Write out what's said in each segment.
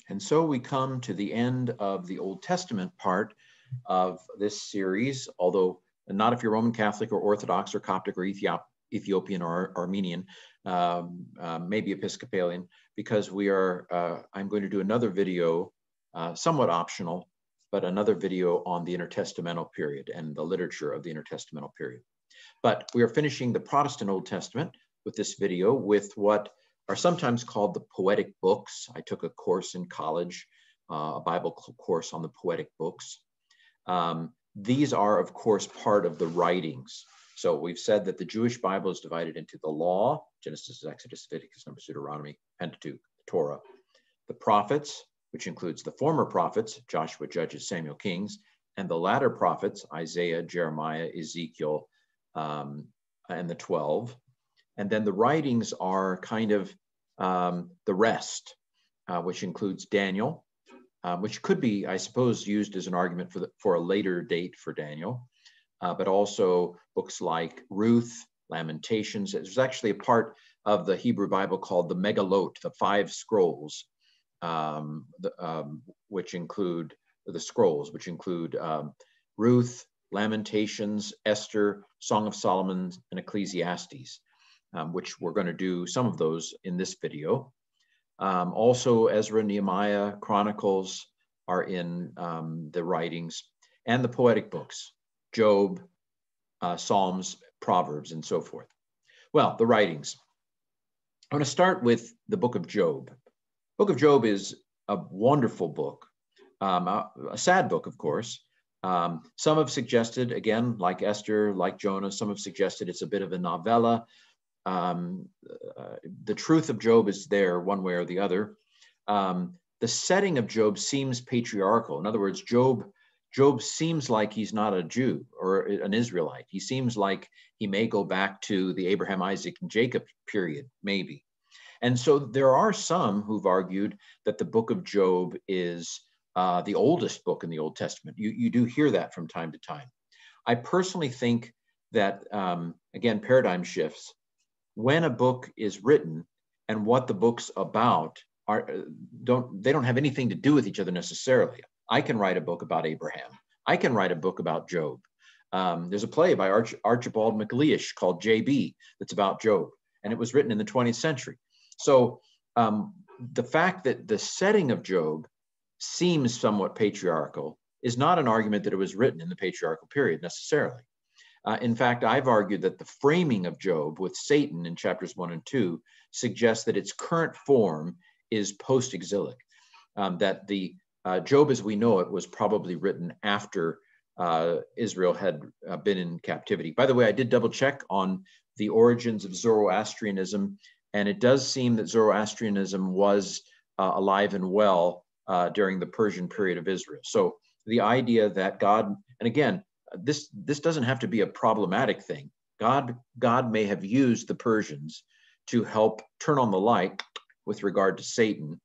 And so we come to the end of the Old Testament part of this series, although not if you're Roman Catholic or Orthodox or Coptic or Ethiopian or Armenian, maybe Episcopalian, because I'm going to do another video, somewhat optional, but another video on the intertestamental period and the literature of the intertestamental period. But we are finishing the Protestant Old Testament with this video with what are sometimes called the Poetic Books. I took a course in college, a Bible course on the Poetic Books. These are, of course, part of the writings. So we've said that the Jewish Bible is divided into the Law, Genesis, Exodus, Leviticus, Numbers, Deuteronomy, Pentateuch, Torah. The Prophets, which includes the former prophets, Joshua, Judges, Samuel, Kings, and the latter prophets, Isaiah, Jeremiah, Ezekiel, and the 12. And then the writings are kind of the rest, which includes Daniel, which could be, I suppose, used as an argument for a later date for Daniel, but also books like Ruth, Lamentations. There's actually a part of the Hebrew Bible called the Megalot, the 5 scrolls, which include Ruth, Lamentations, Esther, Song of Solomon, and Ecclesiastes, which we're going to do some of those in this video. Also, Ezra, Nehemiah, Chronicles are in the writings, and the poetic books, Job, Psalms, Proverbs, and so forth. Well, the writings. I'm going to start with the book of Job. The book of Job is a wonderful book, a sad book, of course. Some have suggested, again, like Esther, like Jonah, some have suggested it's a bit of a novella. The truth of Job is there one way or the other. The setting of Job seems patriarchal. In other words, Job seems like he's not a Jew or an Israelite. He seems like he may go back to the Abraham, Isaac, and Jacob period, maybe. And so there are some who've argued that the book of Job is the oldest book in the Old Testament. You do hear that from time to time. I personally think that, again, paradigm shifts. When a book is written and what the book's about don't have anything to do with each other necessarily. I can write a book about Abraham. I can write a book about Job. There's a play by Archibald MacLeish called J.B. that's about Job, and it was written in the 20th century. So the fact that the setting of Job seems somewhat patriarchal is not an argument that it was written in the patriarchal period necessarily. In fact, I've argued that the framing of Job with Satan in chapters 1 and 2 suggests that its current form is post-exilic, that the Job as we know it was probably written after Israel had been in captivity. By the way, I did double check on the origins of Zoroastrianism, and it does seem that Zoroastrianism was alive and well during the Persian period of Israel. So the idea that God, and again, this doesn't have to be a problematic thing. God may have used the Persians to help turn on the light with regard to Satan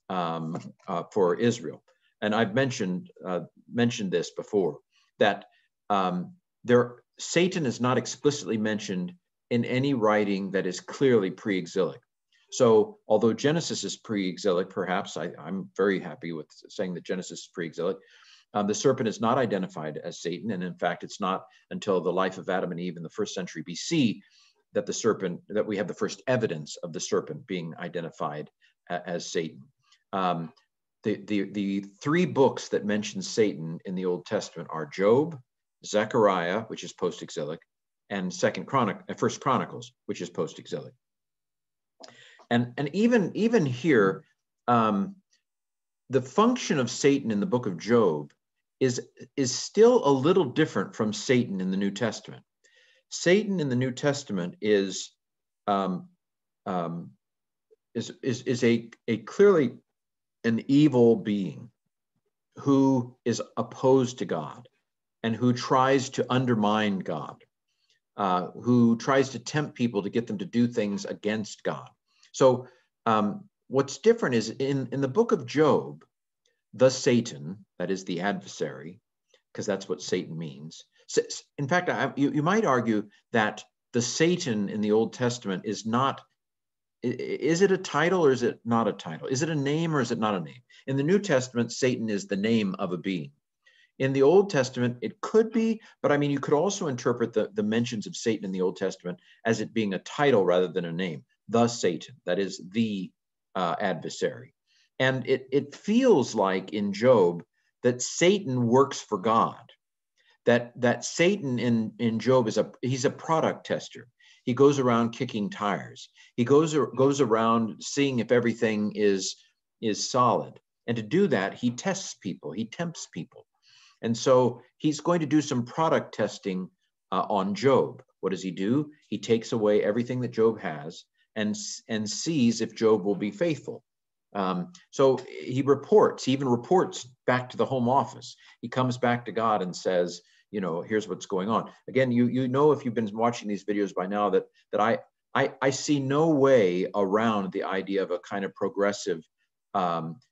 for Israel. And I've mentioned this before, that Satan is not explicitly mentioned in any writing that is clearly pre-exilic. So although Genesis is pre-exilic, perhaps, I'm very happy with saying that Genesis is pre-exilic, the serpent is not identified as Satan. And in fact, it's not until the life of Adam and Eve in the 1st century BC that we have the first evidence of the serpent being identified as Satan. The 3 books that mention Satan in the Old Testament are Job, Zechariah, which is post-exilic, and 1st Chronicles, which is post-exilic. And even here, the function of Satan in the book of Job is still a little different from Satan in the New Testament. Satan in the New Testament is a clearly an evil being who is opposed to God and who tries to undermine God, who tries to tempt people to get them to do things against God. So what's different is in the book of Job, the Satan, that is the adversary, because that's what Satan means. In fact, you might argue that the Satan in the Old Testament is not Is it a title or is it not a title? Is it a name or is it not a name? In the New Testament, Satan is the name of a being. In the Old Testament, it could be, but I mean, you could also interpret the mentions of Satan in the Old Testament as it being a title rather than a name. The Satan, that is the adversary. And it feels like in Job that Satan works for God. That Satan in Job he's a product tester. He goes around kicking tires. He goes around seeing if everything is solid. And to do that, he tests people. He tempts people. And so he's going to do some product testing on Job. What does he do? He takes away everything that Job has and sees if Job will be faithful. So he even reports back to the home office. He comes back to God and says, here's what's going on. Again, you know, if you've been watching these videos by now, that I see no way around the idea of a kind of progressive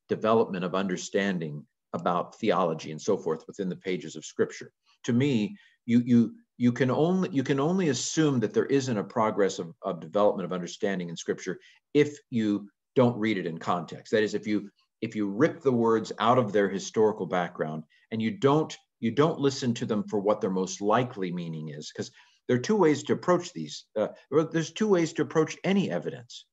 development of understanding about theology and so forth within the pages of Scripture. To me, you can only assume that there isn't a progress of development of understanding in Scripture if you don't read it in context. That is, if you rip the words out of their historical background and you don't listen to them for what their most likely meaning is, because there are two ways to approach these. There's two ways to approach any evidence.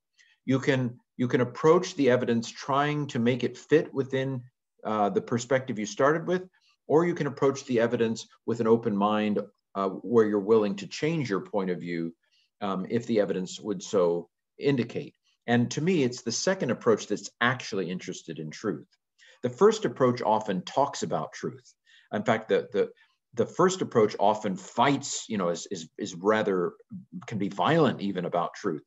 You can approach the evidence trying to make it fit within the perspective you started with, or you can approach the evidence with an open mind where you're willing to change your point of view if the evidence would so indicate. And to me, it's the second approach that's actually interested in truth. The first approach often talks about truth. In fact, the first approach often fights, is rather, can be violent even about truth.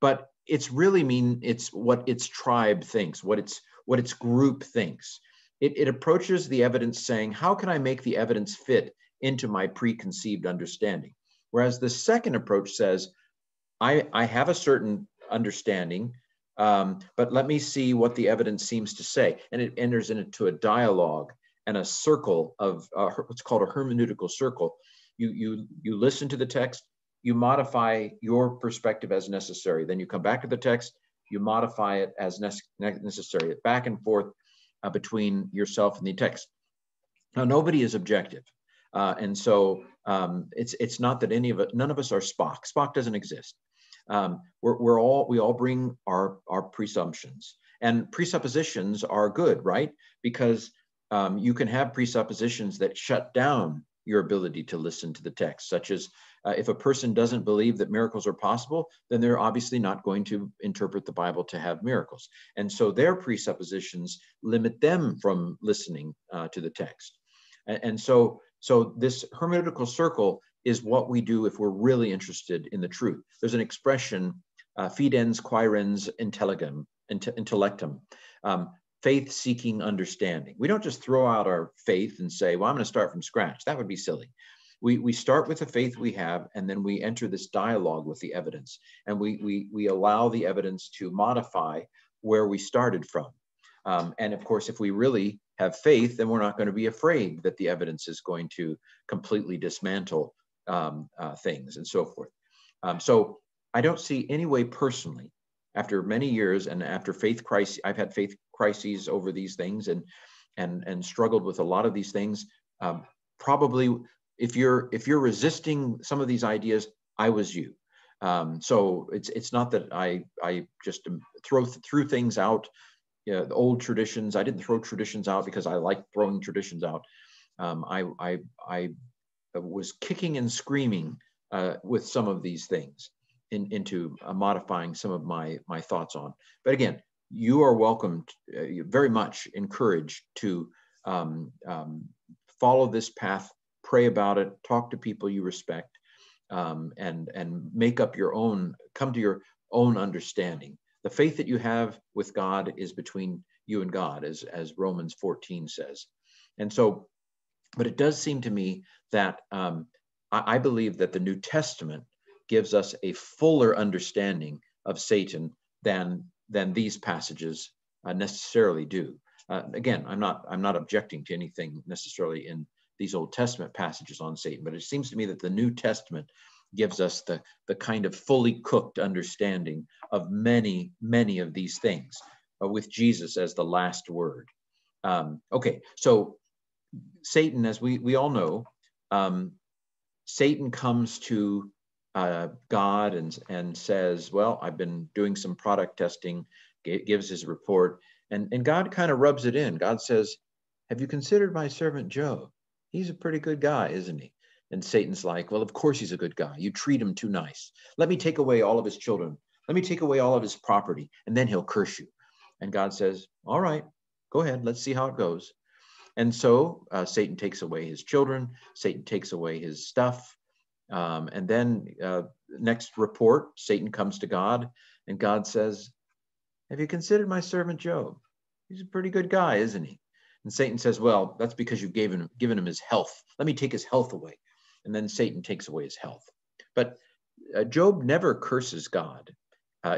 But it's what its tribe thinks, what its group thinks. It approaches the evidence saying, how can I make the evidence fit into my preconceived understanding? Whereas the second approach says, I have a certain understanding, but let me see what the evidence seems to say. And it enters into a dialogue and a circle of what's called a hermeneutical circle. You listen to the text, you modify your perspective as necessary. Then you come back to the text, you modify it as necessary, back and forth between yourself and the text. Now, nobody is objective. And so it's not that none of us are Spock. Spock doesn't exist. We all bring our presumptions, and presuppositions are good, right? Because you can have presuppositions that shut down your ability to listen to the text, such as if a person doesn't believe that miracles are possible, then they're obviously not going to interpret the Bible to have miracles. And so their presuppositions limit them from listening to the text. And so this hermeneutical circle is what we do if we're really interested in the truth. There's an expression, fidens quaerens intellectum, faith-seeking understanding. We don't just throw out our faith and say, well, I'm going to start from scratch. That would be silly. We start with the faith we have, and then we enter this dialogue with the evidence, and we allow the evidence to modify where we started from. And of course, if we really have faith, then we're not going to be afraid that the evidence is going to completely dismantle things and so forth. So I don't see any way personally, after many years and after faith crises, I've had faith crises over these things and struggled with a lot of these things. Probably if you're resisting some of these ideas, I was you. So it's not that I just threw things out, the old traditions. I didn't throw traditions out because I like throwing traditions out. I was kicking and screaming with some of these things into modifying some of my thoughts on. But again, you are welcome, very much encouraged to follow this path, pray about it, talk to people you respect, and make up come to your own understanding. The faith that you have with God is between you and God, as Romans 14 says. And so, but it does seem to me that I believe that the New Testament gives us a fuller understanding of Satan than these passages necessarily do. Again, I'm not objecting to anything necessarily in these Old Testament passages on Satan, but it seems to me that the New Testament gives us the kind of fully cooked understanding of many, many of these things, with Jesus as the last word. Okay, so Satan, as we all know, Satan comes to God and says, well, I've been doing some product testing, gives his report, and God kind of rubs it in. God says, have you considered my servant Job? He's a pretty good guy, isn't he? And Satan's like, well, of course he's a good guy. You treat him too nice. Let me take away all of his children. Let me take away all of his property, and then he'll curse you. And God says, all right, go ahead. Let's see how it goes. And so Satan takes away his children. Satan takes away his stuff. And then next report, Satan comes to God, and God says, have you considered my servant Job? He's a pretty good guy, isn't he? And Satan says, well, that's because you've given him his health. Let me take his health away. And then Satan takes away his health. But Job never curses God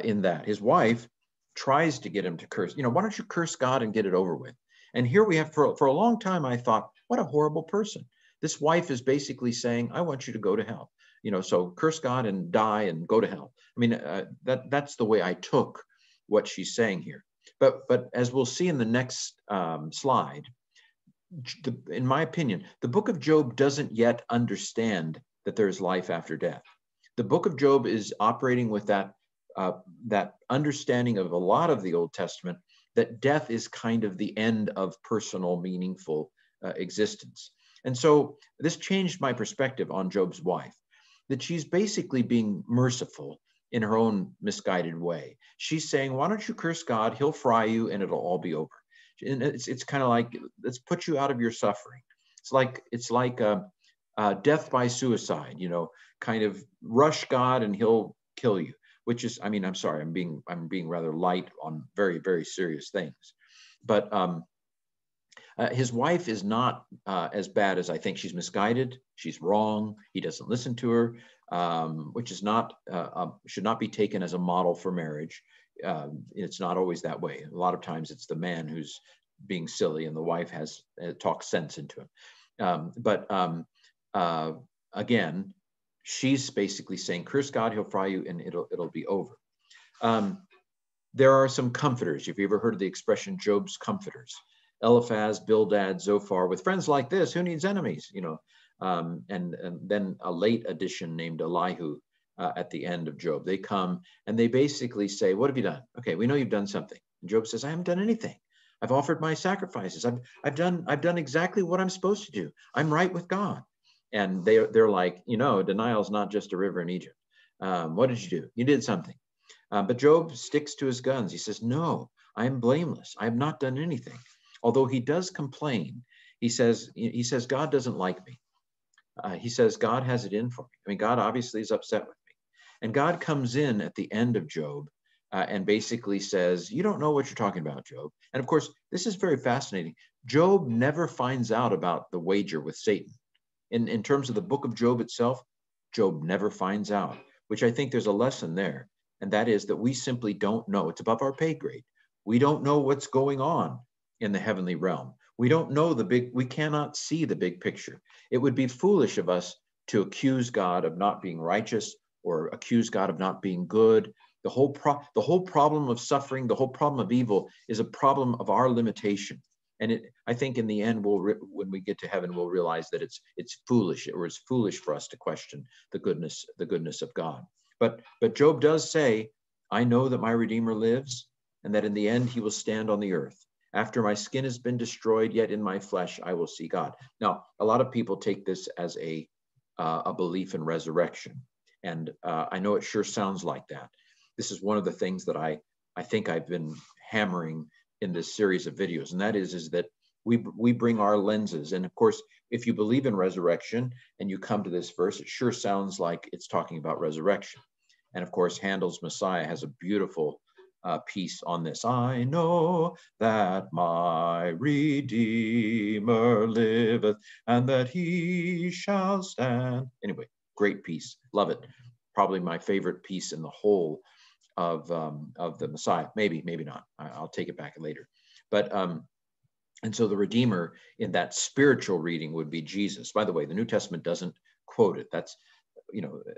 in that. His wife tries to get him to curse. Why don't you curse God and get it over with? And here we have, for a long time, I thought, what a horrible person. This wife is basically saying, I want you to go to hell. So curse God and die and go to hell. I mean, that's the way I took what she's saying here. But as we'll see in the next slide, in my opinion, the book of Job doesn't yet understand that there is life after death. The book of Job is operating with that understanding of a lot of the Old Testament, that death is kind of the end of personal, meaningful existence. And so this changed my perspective on Job's wife, that she's basically being merciful in her own misguided way. She's saying, why don't you curse God? He'll fry you and it'll all be over. And it's kind of like, let's put you out of your suffering. It's like death by suicide, kind of rush God and he'll kill you, which is, I'm sorry, I'm being rather light on very, very serious things. But his wife is not as bad as I think. She's misguided. She's wrong. He doesn't listen to her, which is not should not be taken as a model for marriage. It's not always that way. A lot of times it's the man who's being silly and the wife has talks sense into him. Again, she's basically saying, curse God, he'll fry you and it'll be over. There are some comforters. Have you ever heard of the expression Job's comforters? Eliphaz, Bildad, Zophar, with friends like this, who needs enemies? And then a late addition named Elihu at the end of Job. They come and they basically say, what have you done? Okay, we know you've done something. And Job says, I haven't done anything. I've offered my sacrifices. I've done exactly what I'm supposed to do. I'm right with God. And they're like, denial's not just a river in Egypt. What did you do? You did something. But Job sticks to his guns. He says, no, I am blameless. I have not done anything. Although he does complain, he says, God doesn't like me. He says, God has it in for me. God obviously is upset with me. And God comes in at the end of Job and basically says, you don't know what you're talking about, Job. And of course, this is very fascinating. Job never finds out about the wager with Satan. In terms of the book of Job itself, Job never finds out, which I think there's a lesson there. And that is that we simply don't know. It's above our pay grade. We don't know what's going on in the heavenly realm. We don't know we cannot see the big picture. It would be foolish of us to accuse God of not being righteous or accuse God of not being good. The whole problem of suffering, the whole problem of evil is a problem of our limitation. And I think in the end, when we get to heaven, we'll realize that it's foolish, or it's foolish for us to question the goodness of God. But Job does say, I know that my Redeemer lives, and that in the end he will stand on the earth. After my skin has been destroyed, yet in my flesh I will see God. Now, a lot of people take this as a belief in resurrection. And I know it sure sounds like that. This is one of the things that I think I've been hammering in this series of videos. And that is that we bring our lenses. And of course, if you believe in resurrection and you come to this verse, it sure sounds like it's talking about resurrection. And of course, Handel's Messiah has a beautiful piece on this. I know that my Redeemer liveth, and that he shall stand. Anyway, great piece. Love it. Probably my favorite piece in the whole of the Messiah. Maybe not. I'll take it back later. But and so the Redeemer in that spiritual reading would be Jesus. By the way, the New Testament doesn't quote it. That's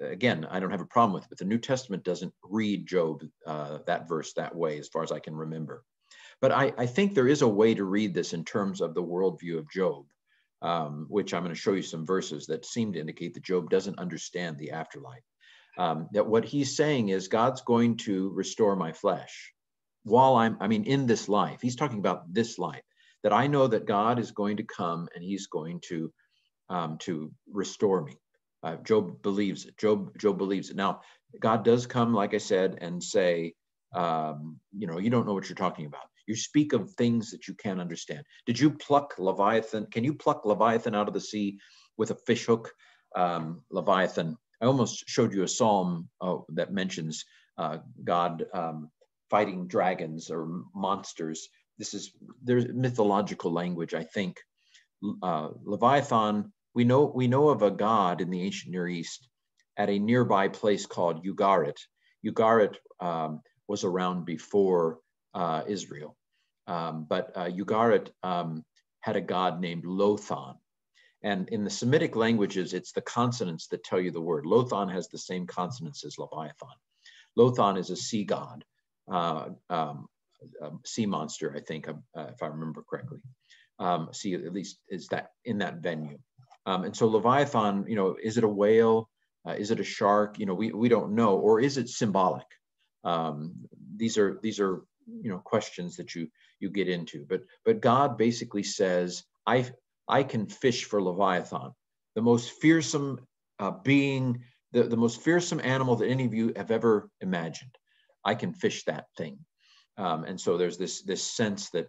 again, I don't have a problem with it, but the New Testament doesn't read Job, that verse that way, as far as I can remember. But I think there is a way to read this in terms of the worldview of Job, which I'm going to show you some verses that seem to indicate that Job doesn't understand the afterlife. That what he's saying is God's going to restore my flesh while in this life. He's talking about this life, that I know that God is going to come and he's going to restore me. Job believes it. Job believes it. Now, God does come, like I said, and say, you don't know what you're talking about. You speak of things that you can't understand. Did you pluck Leviathan? Can you pluck Leviathan out of the sea with a fish hook? Leviathan. I almost showed you a psalm that mentions God fighting dragons or monsters. There's mythological language, I think. Leviathan, we know of a god in the ancient Near East at a nearby place called Ugarit. Ugarit was around before Israel, but Ugarit had a god named Lothan. And in the Semitic languages, it's the consonants that tell you the word. Lothan has the same consonants as Leviathan. Lothan is a sea god, sea monster, I think, if I remember correctly. Sea, at least, is that in that venue. And so Leviathan, is it a whale? Is it a shark? We don't know. Or is it symbolic? These are questions that you get into. But God basically says, I can fish for Leviathan, the most fearsome being, the most fearsome animal that any of you have ever imagined. I can fish that thing. And so there's this sense that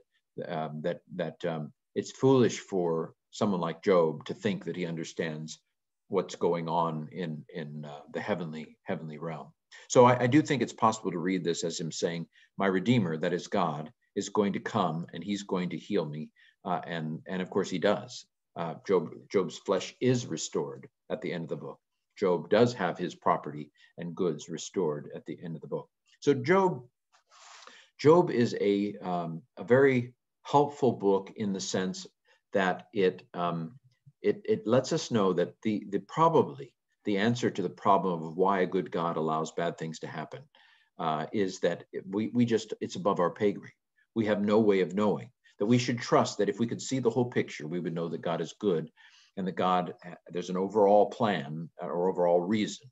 it's foolish for someone like Job to think that he understands what's going on in the heavenly realm. So I do think it's possible to read this as him saying, my Redeemer, that is God, is going to come and he's going to heal me. And of course he does. Job's flesh is restored at the end of the book. Job does have his property and goods restored at the end of the book. So Job is a very helpful book in the sense that it lets us know that probably the answer to the problem of why a good God allows bad things to happen is that it's above our pay grade. We have no way of knowing. That we should trust that if we could see the whole picture, we would know that God is good and that there's an overall plan or overall reason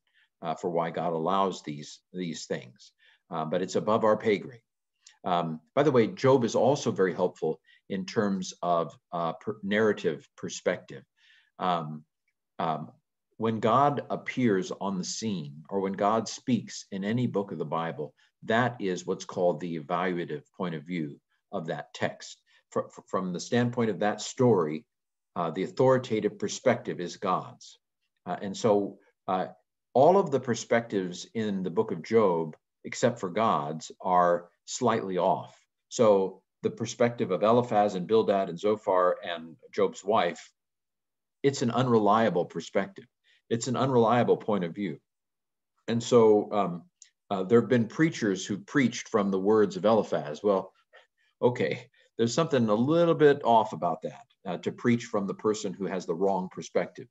for why God allows these things. But it's above our pay grade. By the way, Job is also very helpful in terms of narrative perspective. When God appears on the scene or when God speaks in any book of the Bible, that is what's called the evaluative point of view of that text. From the standpoint of that story, the authoritative perspective is God's. And so all of the perspectives in the book of Job, except for God's, are slightly off. So the perspective of Eliphaz and Bildad and Zophar and Job's wife, it's an unreliable perspective. It's an unreliable point of view. And so there have been preachers who preached from the words of Eliphaz. Well, okay, there's something a little bit off about that, to preach from the person who has the wrong perspective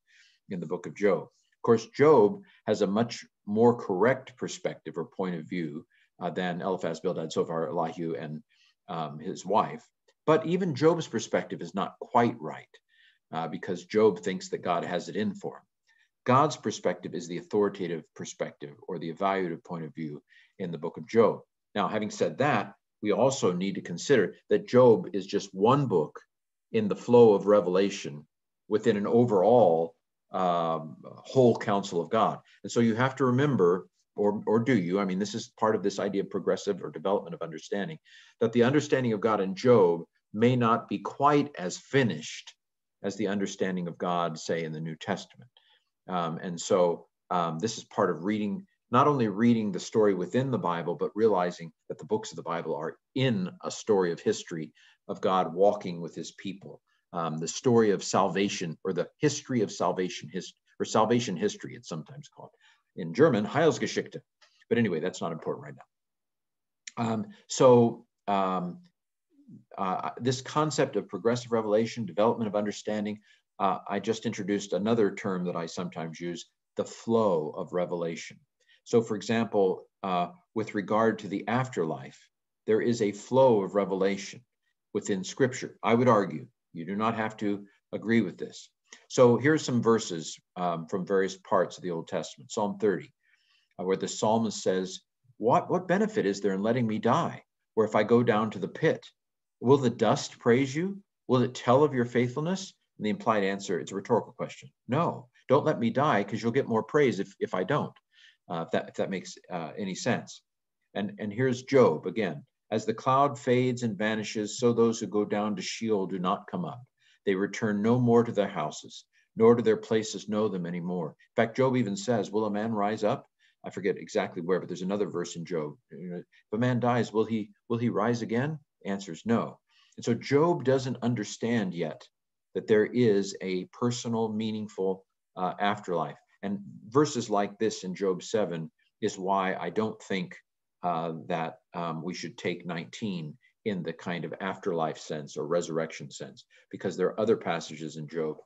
in the book of Job. Of course, Job has a much more correct perspective or point of view than Eliphaz, Bildad, Zophar, Elihu, and his wife. But even Job's perspective is not quite right because Job thinks that God has it in for him. God's perspective is the authoritative perspective or the evaluative point of view in the book of Job. Now, having said that, we also need to consider that Job is just one book in the flow of revelation within an overall whole counsel of God. And so you have to remember, or do you, this is part of this idea of progressive or development of understanding, that the understanding of God in Job may not be quite as finished as the understanding of God, say, in the New Testament. And so this is part of reading, not only reading the story within the Bible, but realizing that the books of the Bible are in a story of history of God walking with his people. The story of salvation, or the history of salvation, or salvation history, it's sometimes called. In German, Heilsgeschichte. But anyway, that's not important right now. This concept of progressive revelation, development of understanding, I just introduced another term that I sometimes use, the flow of revelation. So, for example, with regard to the afterlife, there is a flow of revelation within Scripture. I would argue, you do not have to agree with this. So here's some verses from various parts of the Old Testament. Psalm 30, where the psalmist says, what benefit is there in letting me die? Or if I go down to the pit, will the dust praise you? Will it tell of your faithfulness? And the implied answer, it's a rhetorical question. No, don't let me die, because you'll get more praise if I don't, if that makes any sense. And here's Job again. As the cloud fades and vanishes, so those who go down to Sheol do not come up. They return no more to their houses, nor do their places know them anymore. In fact, Job even says, will a man rise up? I forget exactly where, but there's another verse in Job. If a man dies, will he rise again? The answer is no. And so Job doesn't understand yet that there is a personal, meaningful afterlife. And verses like this in Job 7 is why I don't think that we should take 19 in the kind of afterlife sense or resurrection sense, because there are other passages in Job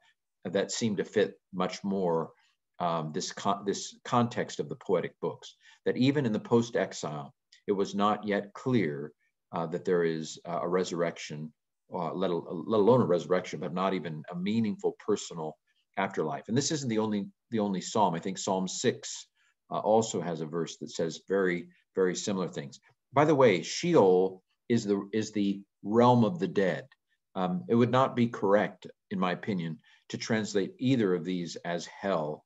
that seem to fit much more this context of the poetic books, that even in the post-exile, it was not yet clear that there is a resurrection, let alone a resurrection, but not even a meaningful personal afterlife. And this isn't the only psalm. I think Psalm 6 also has a verse that says very, very similar things. By the way, Sheol is the realm of the dead. It would not be correct, in my opinion, to translate either of these as hell.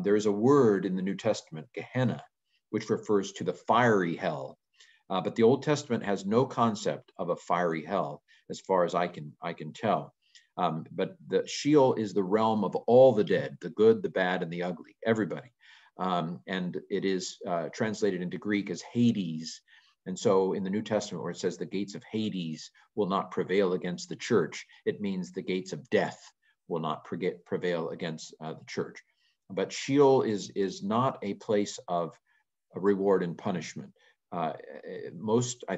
There is a word in the New Testament, Gehenna, which refers to the fiery hell. But the Old Testament has no concept of a fiery hell, as far as I can tell. But the Sheol is the realm of all the dead, the good, the bad, and the ugly, everybody. And it is translated into Greek as Hades. And so in the New Testament, where it says the gates of Hades will not prevail against the church, it means the gates of death will not prevail against the church. But Sheol is not a place of reward and punishment. I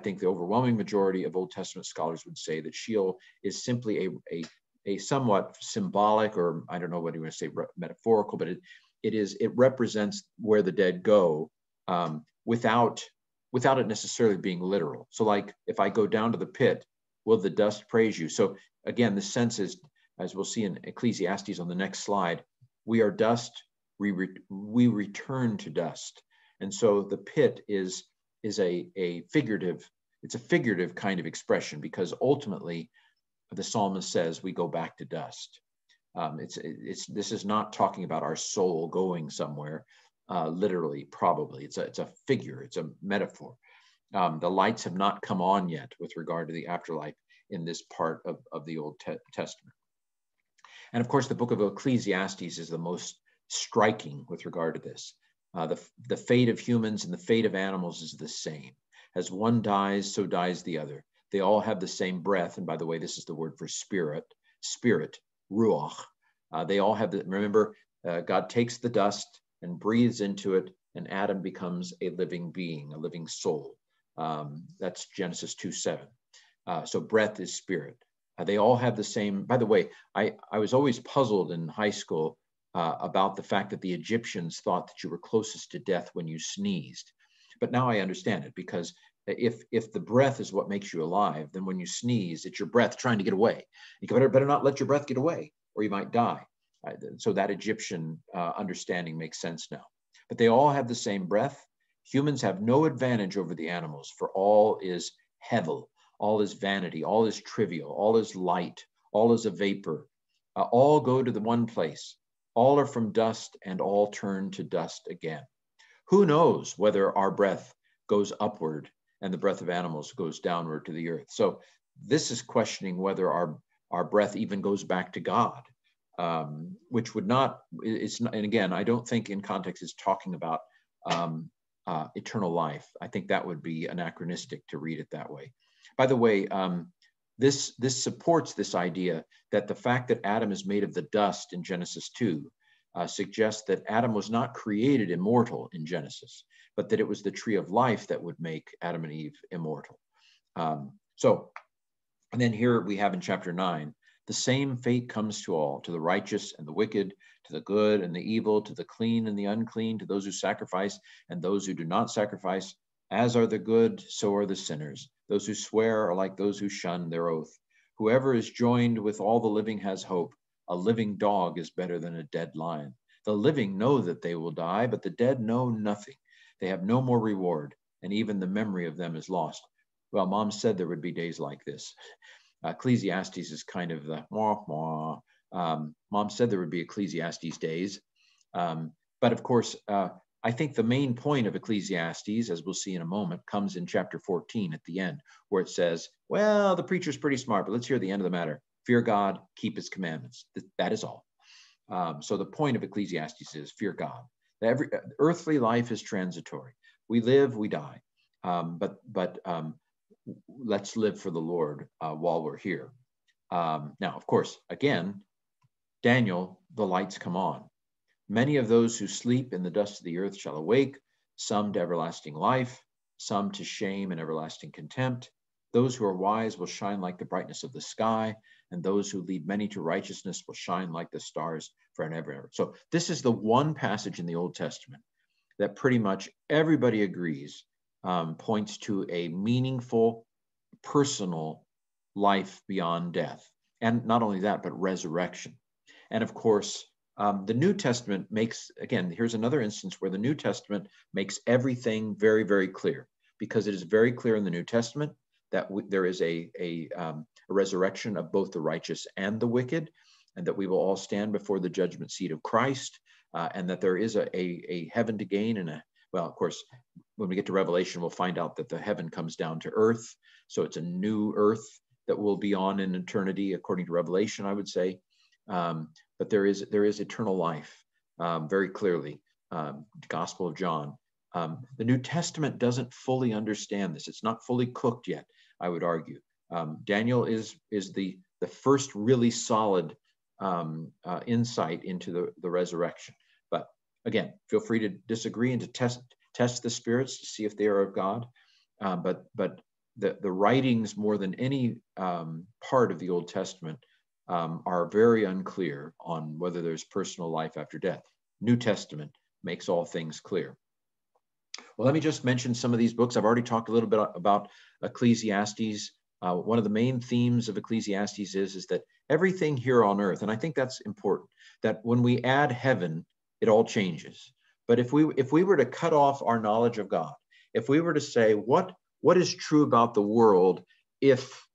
think the overwhelming majority of Old Testament scholars would say that Sheol is simply a somewhat symbolic, or I don't know what you want to say, metaphorical, but it represents where the dead go without it necessarily being literal. So like, if I go down to the pit, will the dust praise you? So again, the sense is, as we'll see in Ecclesiastes on the next slide, we are dust, we return to dust. And so the pit is a figurative, it's a figurative kind of expression, because ultimately the psalmist says we go back to dust. This is not talking about our soul going somewhere, literally, probably. It's a figure, it's a metaphor. The lights have not come on yet with regard to the afterlife in this part of the Old Testament. And of course, the book of Ecclesiastes is the most striking with regard to this. The fate of humans and the fate of animals is the same. As one dies, so dies the other. They all have the same breath. And by the way, this is the word for spirit, ruach. They all have remember, God takes the dust and breathes into it, and Adam becomes a living being, a living soul. That's Genesis 2:7. So breath is spirit. They all have the same. By the way, I was always puzzled in high school about the fact that the Egyptians thought that you were closest to death when you sneezed. But now I understand it, because if the breath is what makes you alive, then when you sneeze, it's your breath trying to get away. You better not let your breath get away, or you might die. So that Egyptian understanding makes sense now. But they all have the same breath. Humans have no advantage over the animals, for all is hevel, all is vanity, all is trivial, all is light, all is a vapor. All go to the one place. All are from dust, and all turn to dust again. Who knows whether our breath goes upward and the breath of animals goes downward to the earth? So this is questioning whether our breath even goes back to God, which would not, it's not, and again, I don't think in context is talking about eternal life. I think that would be anachronistic to read it that way. By the way, this supports this idea that the fact that Adam is made of the dust in Genesis 2 suggests that Adam was not created immortal in Genesis, but that it was the tree of life that would make Adam and Eve immortal. And then here we have in chapter 9, the same fate comes to all, to the righteous and the wicked, to the good and the evil, to the clean and the unclean, to those who sacrifice and those who do not sacrifice. As are the good, so are the sinners. Those who swear are like those who shun their oath. Whoever is joined with all the living has hope. A living dog is better than a dead lion. The living know that they will die, but the dead know nothing. They have no more reward, and even the memory of them is lost. Well, Mom said there would be days like this. Ecclesiastes is kind of the wah, wah. Mom said there would be Ecclesiastes days. But of course, I think the main point of Ecclesiastes, as we'll see in a moment, comes in chapter 14 at the end, where it says, well, the preacher's pretty smart, but let's hear the end of the matter. Fear God, keep his commandments. That is all. So the point of Ecclesiastes is fear God. Every earthly life is transitory. We live, we die. But let's live for the Lord while we're here. Now, of course, again, Daniel, the lights come on. Many of those who sleep in the dust of the earth shall awake, some to everlasting life, some to shame and everlasting contempt. Those who are wise will shine like the brightness of the sky, and those who lead many to righteousness will shine like the stars forever and ever. So this is the one passage in the Old Testament that pretty much everybody agrees points to a meaningful, personal life beyond death. And not only that, but resurrection. And of course, the New Testament makes, again, here's another instance where the New Testament makes everything very, very clear, because it is very clear in the New Testament that there is a resurrection of both the righteous and the wicked, and that we will all stand before the judgment seat of Christ, and that there is a heaven to gain. And well, of course, when we get to Revelation, we'll find out that the heaven comes down to earth. So it's a new earth that will be on in eternity, according to Revelation, I would say. But there is eternal life, very clearly. Gospel of John. The New Testament doesn't fully understand this. It's not fully cooked yet, I would argue. Daniel is the first really solid insight into the resurrection. But again, feel free to disagree and to test the spirits to see if they are of God. But the writings, more than any part of the Old Testament, are very unclear on whether there's personal life after death. New Testament makes all things clear. Well, let me just mention some of these books. I've already talked a little bit about Ecclesiastes. One of the main themes of Ecclesiastes is that everything here on earth, and I think that's important, that when we add heaven, it all changes. But if we were to cut off our knowledge of God, if we were to say what is true about the world if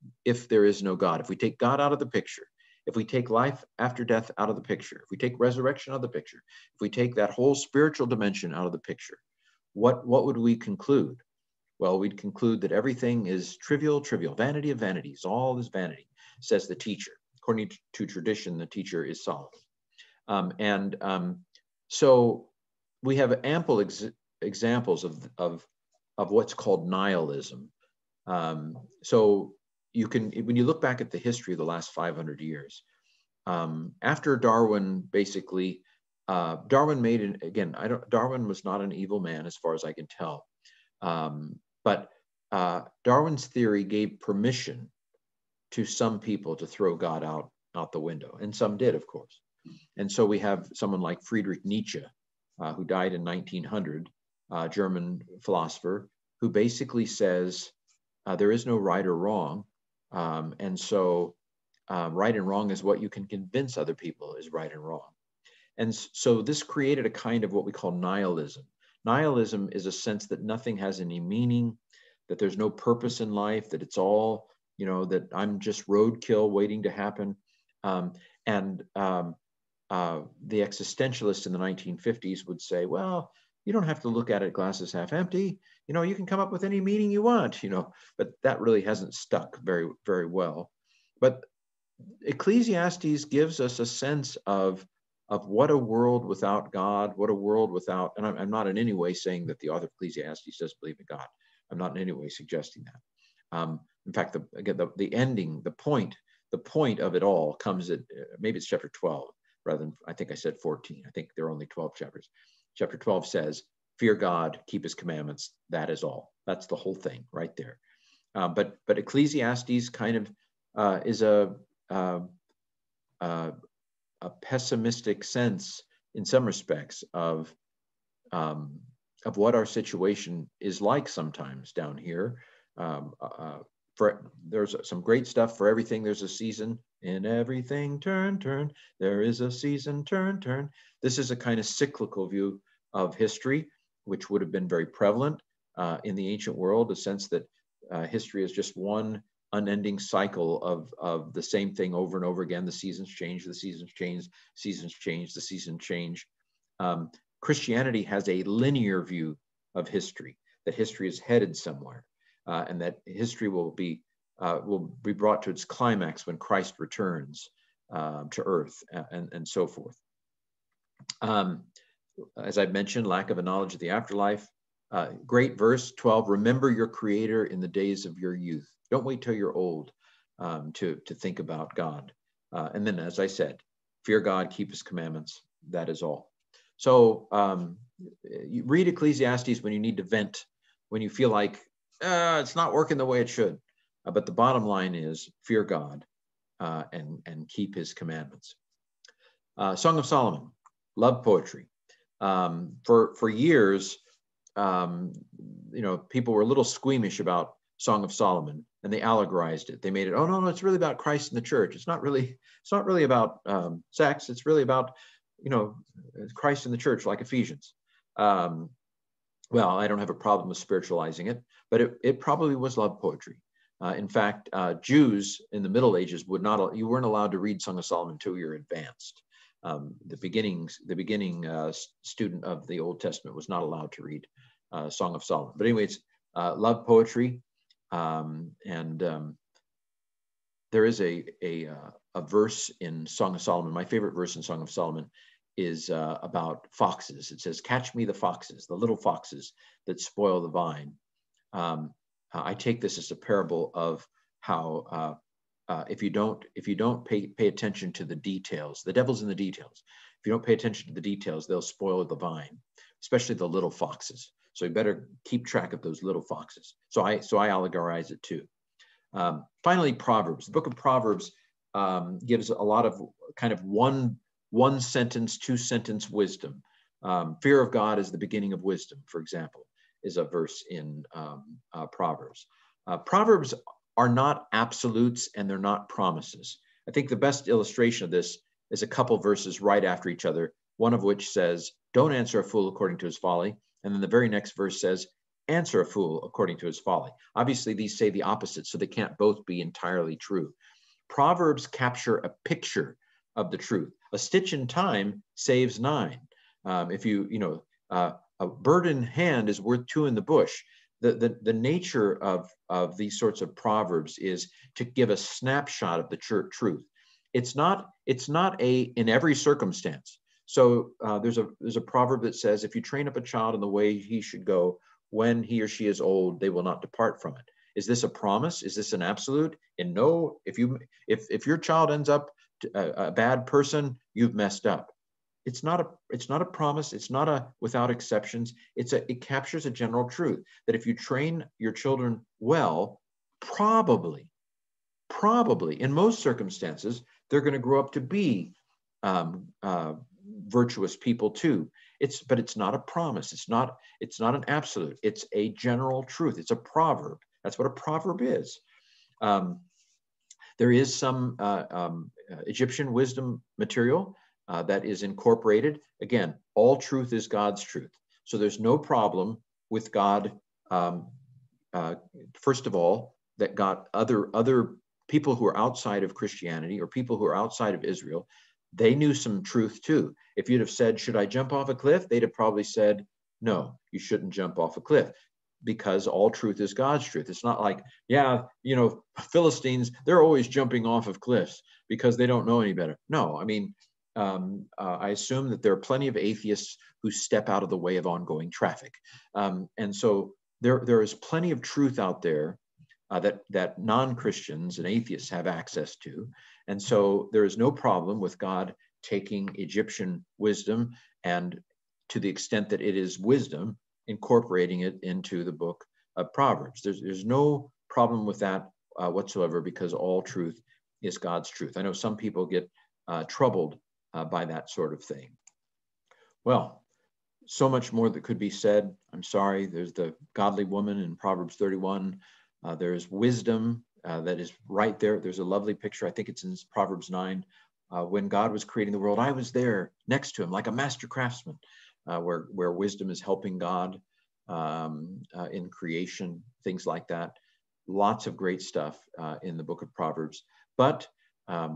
there is no God, if we take God out of the picture, if we take life after death out of the picture, if we take resurrection out of the picture, if we take that whole spiritual dimension out of the picture, what would we conclude? Well, we'd conclude that everything is trivial, vanity of vanities. All is vanity, says the teacher. According to tradition, the teacher is Solomon. So we have ample examples of what's called nihilism. So you can, when you look back at the history of the last 500 years, after Darwin, basically, Darwin Darwin was not an evil man as far as I can tell. But Darwin's theory gave permission to some people to throw God out the window, and some did, of course. And so we have someone like Friedrich Nietzsche, who died in 1900, German philosopher, who basically says there is no right or wrong. And so right and wrong is what you can convince other people is right and wrong. And so this created a kind of what we call nihilism. Nihilism is a sense that nothing has any meaning, that there's no purpose in life, that it's all, that I'm just roadkill waiting to happen. The existentialists in the 1950s would say, well, you don't have to look at it glasses half empty. You can come up with any meaning you want, but that really hasn't stuck very, very well. But Ecclesiastes gives us a sense of what a world without God, what a world without, and I'm not in any way saying that the author of Ecclesiastes does believe in God. I'm not in any way suggesting that. In fact, the ending, the point of it all comes at, maybe it's chapter 12, rather than, I think I said 14. I think there are only 12 chapters. Chapter 12 says, fear God, keep his commandments. That is all. That's the whole thing right there. But Ecclesiastes kind of is a pessimistic sense in some respects of what our situation is like sometimes down here. There's some great stuff. For everything there's a season. In everything turn, turn. There is a season, turn, turn. This is a kind of cyclical view of history, which would have been very prevalent in the ancient world, a sense that history is just one unending cycle of the same thing over and over again. The seasons change, the seasons change, seasons change, the seasons change. Christianity has a linear view of history, that history is headed somewhere, and that history will be brought to its climax when Christ returns to earth, and so forth. As I mentioned, lack of a knowledge of the afterlife. Great verse 12, remember your Creator in the days of your youth. Don't wait till you're old to think about God. And then, as I said, fear God, keep his commandments. That is all. So you read Ecclesiastes when you need to vent, when you feel like it's not working the way it should. But the bottom line is fear God and keep his commandments. Song of Solomon, love poetry. For years, people were a little squeamish about Song of Solomon, and they allegorized it. They made it, oh no, it's really about Christ and the church. It's not really about sex. It's really about, Christ and the church, like Ephesians. Well, I don't have a problem with spiritualizing it, but it probably was love poetry. In fact, Jews in the Middle Ages you weren't allowed to read Song of Solomon until you were advanced. The beginning student of the Old Testament was not allowed to read Song of Solomon. But anyways, love poetry, and there is a verse in Song of Solomon. My favorite verse in Song of Solomon is about foxes. It says, "Catch me the foxes, the little foxes that spoil the vine." I take this as a parable of how if you don't pay attention to the details, the devil's in the details. If you don't pay attention to the details, they'll spoil the vine, especially the little foxes. So you better keep track of those little foxes. So I allegorize it too. Finally, Proverbs. The book of Proverbs gives a lot of kind of one sentence, 2-sentence wisdom. Fear of God is the beginning of wisdom, for example, is a verse in Proverbs. Proverbs are not absolutes and they're not promises. I think the best illustration of this is a couple verses right after each other, one of which says, don't answer a fool according to his folly. And then the very next verse says, answer a fool according to his folly. Obviously, these say the opposite, so they can't both be entirely true. Proverbs capture a picture of the truth. A stitch in time saves 9. A bird in hand is worth 2 in the bush. The nature of these sorts of proverbs is to give a snapshot of the truth. It's not in every circumstance. So there's a proverb that says, if you train up a child in the way he should go, when he or she is old, they will not depart from it. Is this a promise? Is this an absolute? And no, if your child ends up a bad person, you've messed up. It's not a promise. It's not a without exceptions. It captures a general truth that if you train your children well, probably in most circumstances, they're going to grow up to be virtuous people too. But it's not a promise. It's not an absolute. It's a general truth. It's a proverb. That's what a proverb is. There is some Egyptian wisdom material that is incorporated. Again, all truth is God's truth. So there's no problem with God. First of all, that God, other people who are outside of Christianity or people who are outside of Israel, they knew some truth too. If you'd have said, should I jump off a cliff? They'd have probably said, no, you shouldn't jump off a cliff, because all truth is God's truth. It's not like, Philistines, they're always jumping off of cliffs because they don't know any better. No, I mean, I assume that there are plenty of atheists who step out of the way of ongoing traffic. And so there is plenty of truth out there that non-Christians and atheists have access to. And so there is no problem with God taking Egyptian wisdom and, to the extent that it is wisdom, incorporating it into the book of Proverbs. There's no problem with that whatsoever, because all truth is God's truth. I know some people get troubled by that sort of thing. Well, so much more that could be said. I'm sorry. There's the godly woman in Proverbs 31. There's wisdom that is right there. There's a lovely picture. I think it's in Proverbs 9. When God was creating the world, I was there next to him like a master craftsman, where wisdom is helping God in creation, things like that. Lots of great stuff in the book of Proverbs. But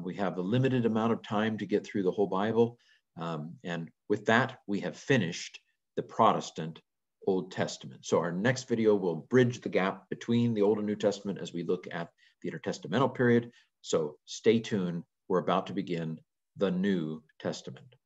we have a limited amount of time to get through the whole Bible. And with that, we have finished the Protestant Old Testament. So our next video will bridge the gap between the Old and New Testament as we look at the intertestamental period. So stay tuned. We're about to begin the New Testament.